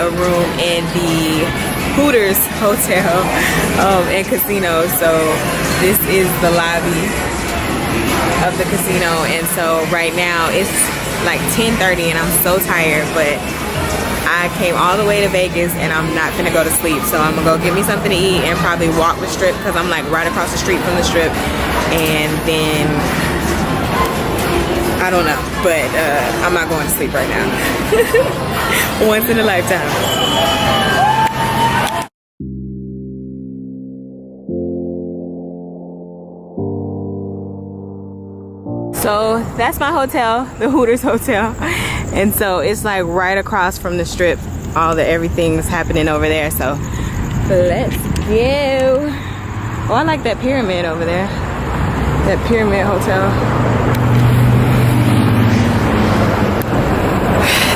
a room in the Hooters Hotel and Casino. So this is the lobby of the casino, and so right now it's like 10:30 and I'm so tired, but I came all the way to Vegas and I'm not gonna go to sleep, so I'm gonna go get me something to eat and probably walk the strip, because I'm like right across the street from the strip. And then I don't know, but I'm not going to sleep right now. Once in a lifetime. So that's my hotel, the Hooters Hotel. And so it's like right across from the strip. Everything's happening over there. So let's go. Oh, I like that pyramid over there. That pyramid hotel.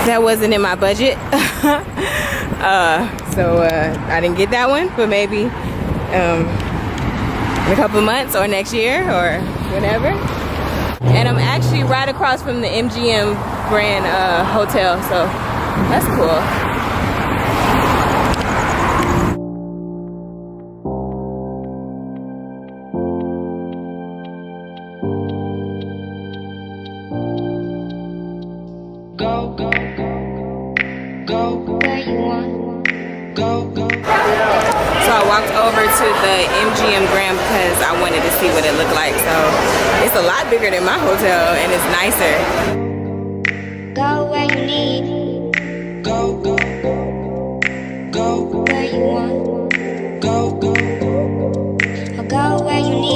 That wasn't in my budget. So I didn't get that one, but maybe in a couple months or next year or whatever. And I'm actually right across from the MGM Grand Hotel, so that's cool. Go, go, go, go where you want. Go, go. So I walked over to the MGM Grand because I wanted to see what it looked like. So it's a lot bigger than my hotel and it's nicer. Go where you need. Go, go, go where you want. Go, go, or go where you need.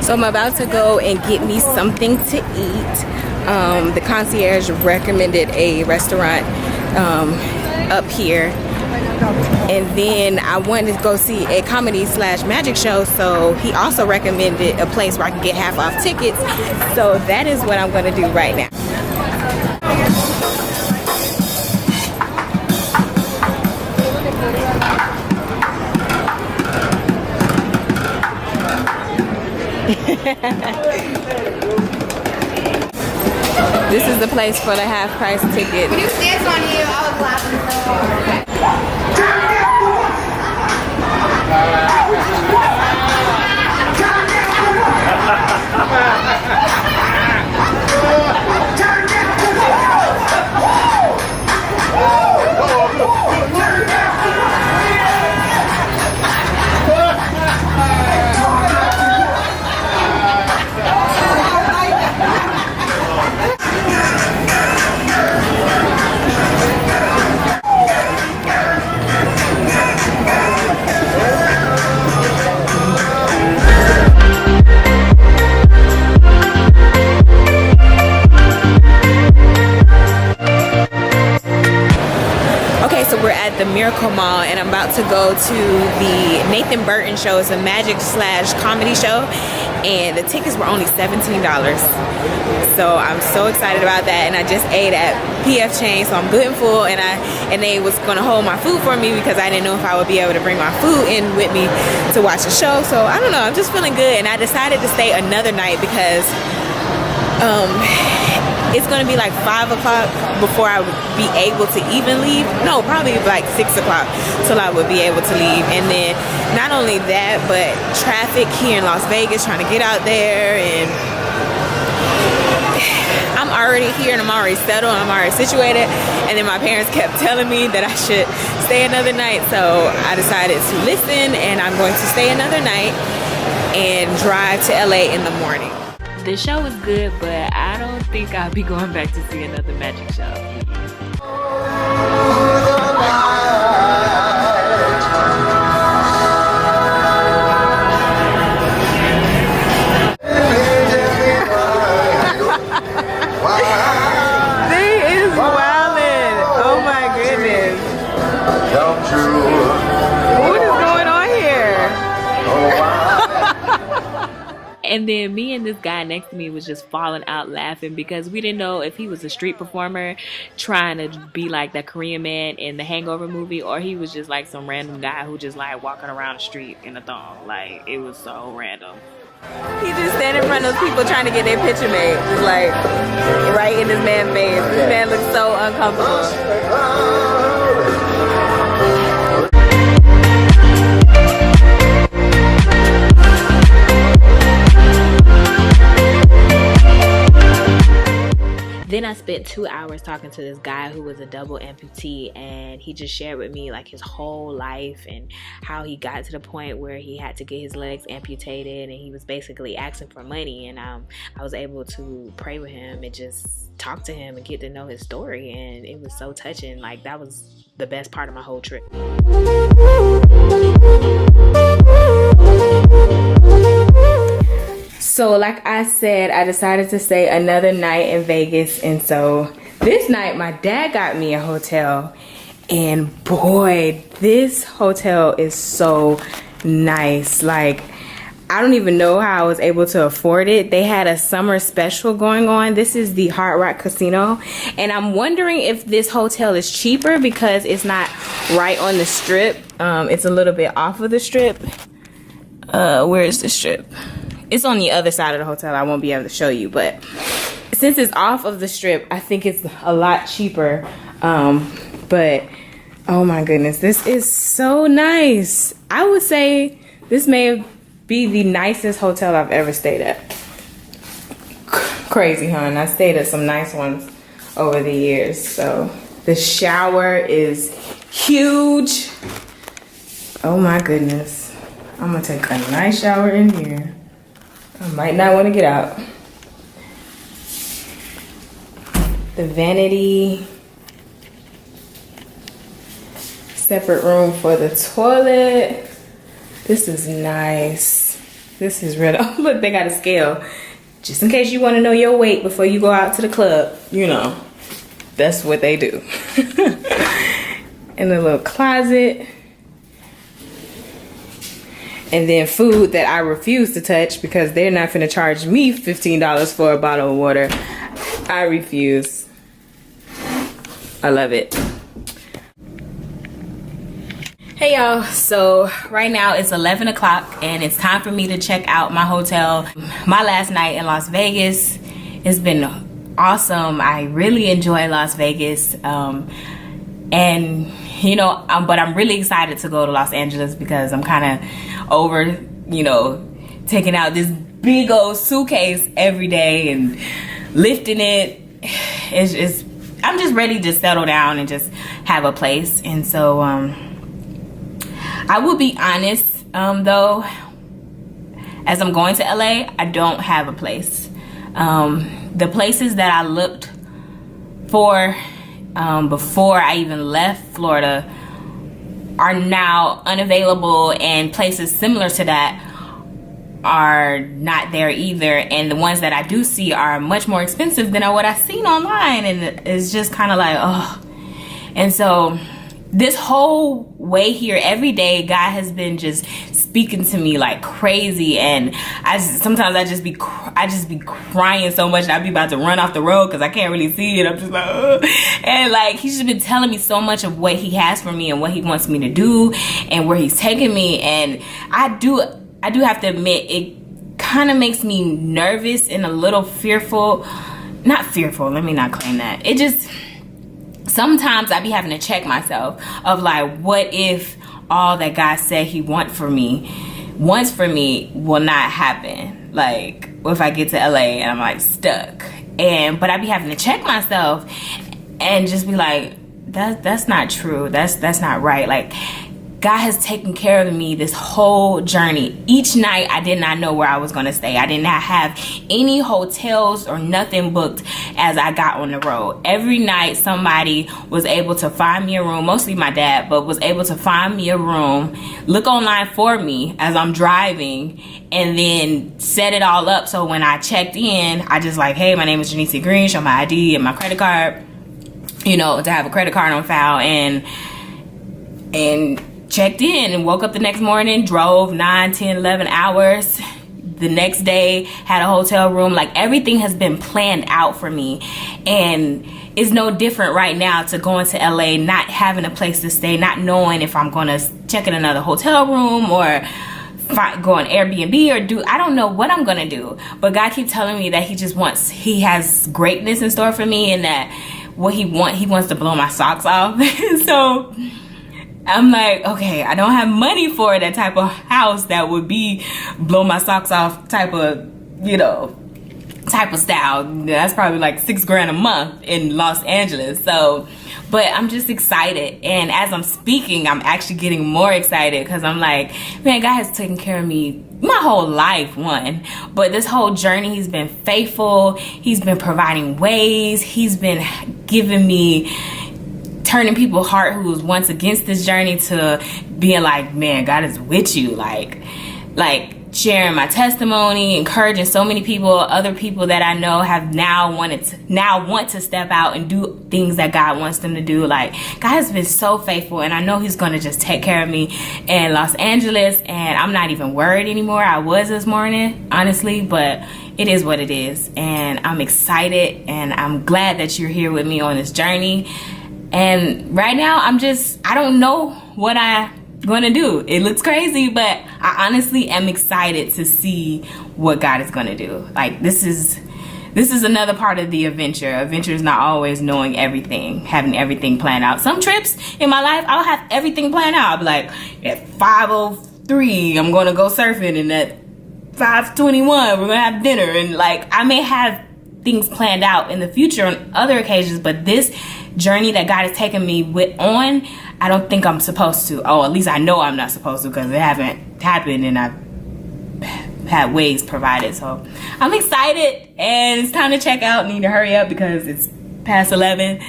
So I'm about to go and get me something to eat. The concierge recommended a restaurant up here. And then I wanted to go see a comedy/magic show. So he also recommended a place where I can get half off tickets. So that is what I'm gonna do right now. This is the place for the half price ticket. When you dance on you, I was laughing so hard. The Miracle Mall, and I'm about to go to the Nathan Burton show. It's a magic/comedy show, and the tickets were only $17. So I'm so excited about that. And I just ate at PF Chang's, so I'm good and full. And they was gonna hold my food for me because I didn't know if I would be able to bring my food in with me to watch the show. So I don't know, I'm just feeling good. And I decided to stay another night because it's gonna be like 5 o'clock before I would be able to even leave. No, probably like 6 o'clock till I would be able to leave. And then not only that, but traffic here in Las Vegas, trying to get out there, and I'm already here and I'm already settled, I'm already situated. And then my parents kept telling me that I should stay another night, so I decided to listen, and I'm going to stay another night and drive to LA in the morning. The show was good, but I don't think I'll be going back to see another magic show. They is wildin'. Oh my goodness. What is going on here? And then me and this guy next to me was just falling out laughing because we didn't know if he was a street performer trying to be like the Korean man in the Hangover movie, or he was just like some random guy who just like walking around the street in a thong. Like, it was so random. He just standing in front of those people trying to get their picture made. Just like right in this man's face. This man looks so uncomfortable. Then I spent 2 hours talking to this guy who was a double amputee, and he just shared with me like his whole life and how he got to the point where he had to get his legs amputated, and he was basically asking for money. And I was able to pray with him and just talk to him and get to know his story, and it was so touching. Like, that was the best part of my whole trip. So like I said, I decided to stay another night in Vegas, and so this night my dad got me a hotel, and boy, this hotel is so nice. Like, I don't even know how I was able to afford it. They had a summer special going on. This is the Hard Rock Casino, and I'm wondering if this hotel is cheaper because it's not right on the strip. It's a little bit off of the strip. Where is the strip? It's on the other side of the hotel. I won't be able to show you, but since it's off of the strip, I think it's a lot cheaper. But oh my goodness, this is so nice. I would say this may be the nicest hotel I've ever stayed at. Crazy, huh? And I stayed at some nice ones over the years. So the shower is huge. Oh my goodness. I'm gonna take a nice shower in here. I might not want to get out. The vanity. Separate room for the toilet. This is nice. This is real. Oh, look, they got a scale. Just in case you want to know your weight before you go out to the club. You know, that's what they do. In the little closet. And then food that I refuse to touch because they're not finna charge me $15 for a bottle of water. I refuse. I love it. Hey y'all, so right now it's 11 o'clock and it's time for me to check out my hotel. My last night in Las Vegas has been awesome. I really enjoy Las Vegas. And you know, but I'm really excited to go to Los Angeles because I'm kind of over, you know, taking out this big old suitcase every day and lifting it. It's just, I'm just ready to settle down and just have a place. And so I will be honest though, as I'm going to LA, I don't have a place. The places that I looked for before I even left Florida are now unavailable, and places similar to that are not there either, and the ones that I do see are much more expensive than what I've seen online, and it's just kind of like, oh. And so this whole way here, every day, God has been just speaking to me like crazy, and sometimes I just be crying so much that I'd be about to run off the road because I can't really see it. I'm just like, ugh. And like, he's just been telling me so much of what he has for me and what he wants me to do and where he's taking me. And I do have to admit, it kind of makes me nervous and a little fearful. Not fearful, let me not claim that. It just, sometimes I be having to check myself of like, what if all that God said he wants for me will not happen? Like, what if I get to LA and I'm like stuck? But I be having to check myself and just be like, that's not true. That's not right. Like, God has taken care of me this whole journey. Each night I did not know where I was going to stay. I did not have any hotels or nothing booked as I got on the road. Every night somebody was able to find me a room, mostly my dad, but was able to find me a room, look online for me as I'm driving, and then set it all up. So when I checked in, I just like, hey, my name is Janice Green, show my ID and my credit card, you know, to have a credit card on file, and checked in and woke up the next morning, drove 9, 10, 11 hours, the next day, had a hotel room. Like, everything has been planned out for me. And it's no different right now to going to LA, not having a place to stay, not knowing if I'm going to check in another hotel room or go on Airbnb or I don't know what I'm going to do. But God keeps telling me that he has greatness in store for me, and that what he wants to blow my socks off. So I'm like, okay, I don't have money for that type of house that would be blow my socks off type of style. That's probably like $6,000 a month in Los Angeles. So, but I'm just excited. And as I'm speaking, I'm actually getting more excited, because I'm like, man, God has taken care of me my whole life, but this whole journey, he's been faithful. He's been providing ways. He's been giving me, turning people's heart who was once against this journey to being like, man, God is with you. Like sharing my testimony, encouraging so many people, other people that I know have now want to step out and do things that God wants them to do. Like, God has been so faithful, and I know he's going to just take care of me in Los Angeles, and I'm not even worried anymore. I was this morning, honestly, but it is what it is, and I'm excited, and I'm glad that you're here with me on this journey. And right now, I don't know what I'm gonna do. It looks crazy, but I honestly am excited to see what God is gonna do. Like, this is another part of the adventure. Adventure is not always knowing everything, having everything planned out. Some trips in my life, I'll have everything planned out. I'll be like, at 5:03, I'm gonna go surfing, and at 5:21, we're gonna have dinner. And like, I may have things planned out in the future on other occasions, but this journey that God has taken me on, I don't think I'm supposed to. Oh, at least I know I'm not supposed to, because it haven't happened, and I've had ways provided. So I'm excited, and it's time to check out. I need to hurry up because it's past 11,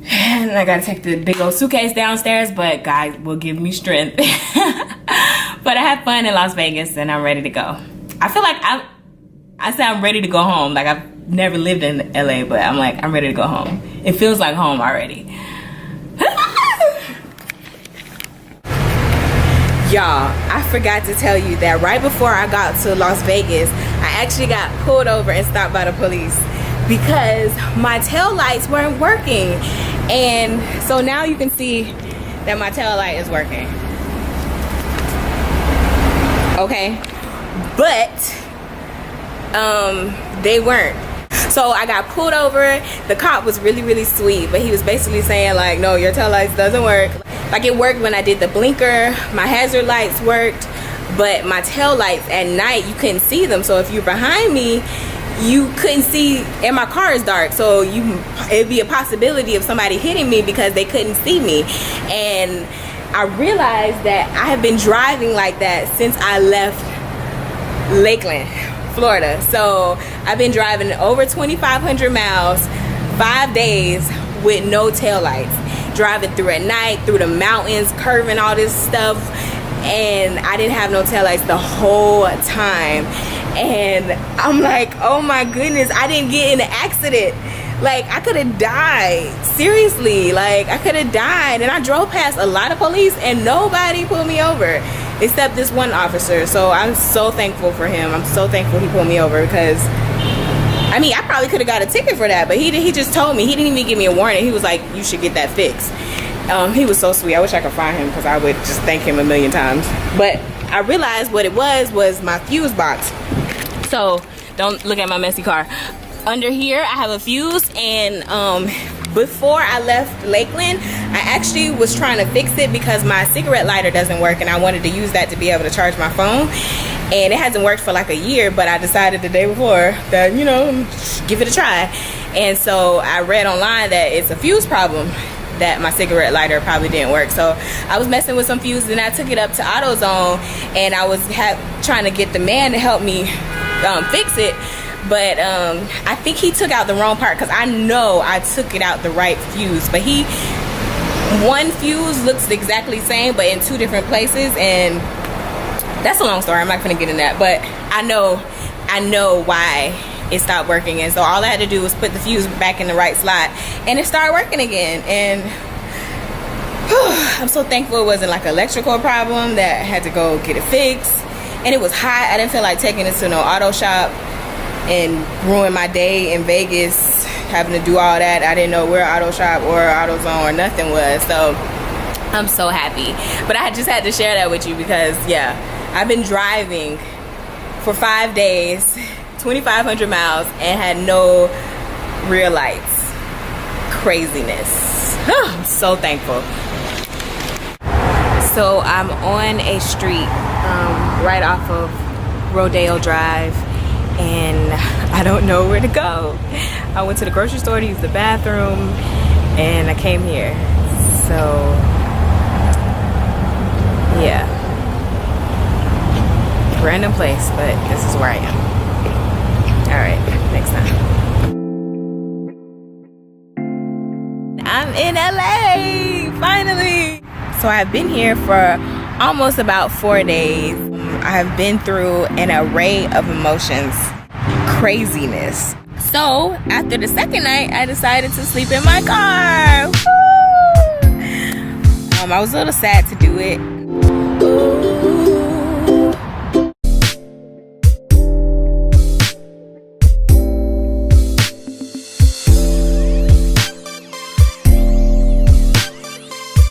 and I gotta take the big old suitcase downstairs, but God will give me strength. But I had fun in Las Vegas, and I'm ready to go. I feel like I said I'm ready to go home. Like, I've never lived in LA, but I'm like, I'm ready to go home. It feels like home already. Y'all, I forgot to tell you that right before I got to Las Vegas, I actually got pulled over and stopped by the police because my tail lights weren't working. And so now you can see that my tail light is working. Okay, but they weren't. So I got pulled over. The cop was really, really sweet, but he was basically saying like, no, your tail lights doesn't work. Like, it worked when I did the blinker, my hazard lights worked, but my tail lights at night, you couldn't see them. So if you're behind me, you couldn't see, and my car is dark, so it'd be a possibility of somebody hitting me because they couldn't see me. And I realized that I have been driving like that since I left Lakeland, Florida. So I've been driving over 2,500 miles, 5 days with no tail lights, driving through at night, through the mountains, curving all this stuff, and I didn't have no tail lights the whole time. And I'm like, oh my goodness, I didn't get in an accident. Like, I could have died. Seriously, like, I could have died. And I drove past a lot of police and nobody pulled me over except this one officer. So I'm so thankful for him. I'm so thankful he pulled me over, because I mean, I probably could have got a ticket for that, but he just told me. He didn't even give me a warning. He was like, you should get that fixed. He was so sweet. I wish I could find him, because I would just thank him a million times. But I realized what it was my fuse box. So don't look at my messy car. Under here, I have a fuse, and before I left Lakeland, I actually was trying to fix it because my cigarette lighter doesn't work, and I wanted to use that to be able to charge my phone. And it hasn't worked for like a year, but I decided the day before that, you know, give it a try. And so I read online that it's a fuse problem, that my cigarette lighter probably didn't work. So I was messing with some fuses, and I took it up to AutoZone, and I was trying to get the man to help me fix it. But I think he took out the wrong part, because I know I took it out the right fuse. But one fuse looks exactly the same, but in two different places, and that's a long story. I'm not gonna get in that, but I know why it stopped working. And so all I had to do was put the fuse back in the right slot, and it started working again. And I'm so thankful it wasn't like an electrical problem that I had to go get it fixed. and it was hot. I didn't feel like taking it to no auto shop and ruin my day in Vegas, having to do all that. I didn't know where auto shop or AutoZone or nothing was, so I'm so happy. But I just had to share that with you because, yeah, I've been driving for 5 days, 2,500 miles, and had no rear lights. Craziness. I'm so thankful. So I'm on a street right off of Rodeo Drive, and I don't know where to go. I went to the grocery store to use the bathroom, and I came here. So yeah, random place, but this is where I am. All right, next time. I'm in LA, finally. So I've been here for almost about 4 days. I've been through an array of emotions, craziness. So after the second night, I decided to sleep in my car. Woo! I was a little sad to do it.